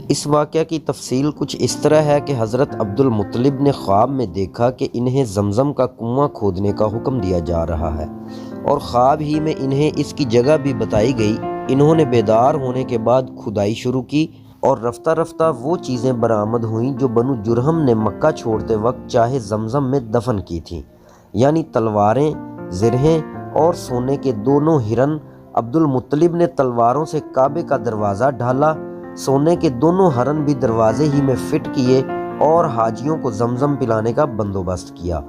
اس واقعہ کی تفصیل کچھ اس طرح ہے کہ حضرت عبد المطلب نے خواب میں دیکھا کہ انہیں زمزم کا کنواں کھودنے کا حکم دیا جا رہا ہے، اور خواب ہی میں انہیں اس کی جگہ بھی بتائی گئی۔ انہوں نے بیدار ہونے کے بعد کھدائی شروع کی، اور رفتہ رفتہ وہ چیزیں برآمد ہوئیں جو بنو جرہم نے مکہ چھوڑتے وقت چاہے زمزم میں دفن کی تھیں، یعنی تلواریں، زرہیں اور سونے کے دونوں ہرن۔ عبد المطلب نے تلواروں سے کعبے کا دروازہ ڈھالا، سونے کے دونوں ہرن بھی دروازے ہی میں فٹ کیے، اور حاجیوں کو زمزم پلانے کا بندوبست کیا۔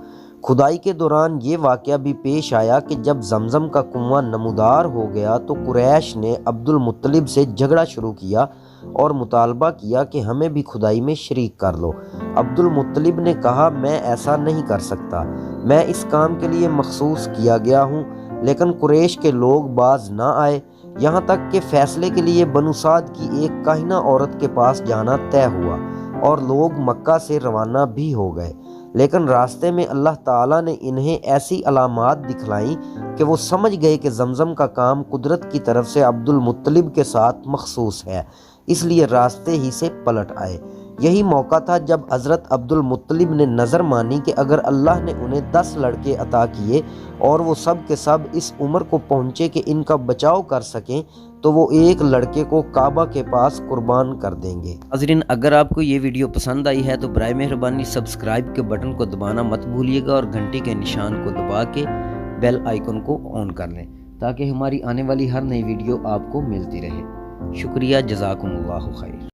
کھدائی کے دوران یہ واقعہ بھی پیش آیا کہ جب زمزم کا کنواں نمودار ہو گیا تو قریش نے عبد المطلب سے جھگڑا شروع کیا اور مطالبہ کیا کہ ہمیں بھی کھدائی میں شریک کر لو۔ عبد المطلب نے کہا، میں ایسا نہیں کر سکتا، میں اس کام کے لیے مخصوص کیا گیا ہوں۔ لیکن قریش کے لوگ باز نہ آئے، یہاں تک کہ فیصلے کے لیے بنو سعد کی ایک کاہنہ عورت کے پاس جانا طے ہوا، اور لوگ مکہ سے روانہ بھی ہو گئے۔ لیکن راستے میں اللہ تعالیٰ نے انہیں ایسی علامات دکھلائیں کہ وہ سمجھ گئے کہ زمزم کا کام قدرت کی طرف سے عبد المطلب کے ساتھ مخصوص ہے، اس لیے راستے ہی سے پلٹ آئے۔ یہی موقع تھا جب حضرت عبد المطلب نے نظر مانی کہ اگر اللہ نے انہیں 10 لڑکے عطا کیے اور وہ سب کے سب اس عمر کو پہنچے کہ ان کا بچاؤ کر سکیں، تو وہ ایک لڑکے کو کعبہ کے پاس قربان کر دیں گے۔ ناظرین، اگر آپ کو یہ ویڈیو پسند آئی ہے تو برائے مہربانی سبسکرائب کے بٹن کو دبانا مت بھولیے گا، اور گھنٹی کے نشان کو دبا کے بیل آئیکن کو آن کر لیں تاکہ ہماری آنے والی ہر نئی ویڈیو آپ کو ملتی رہے۔ شکریہ، جزاکم اللہ خیر۔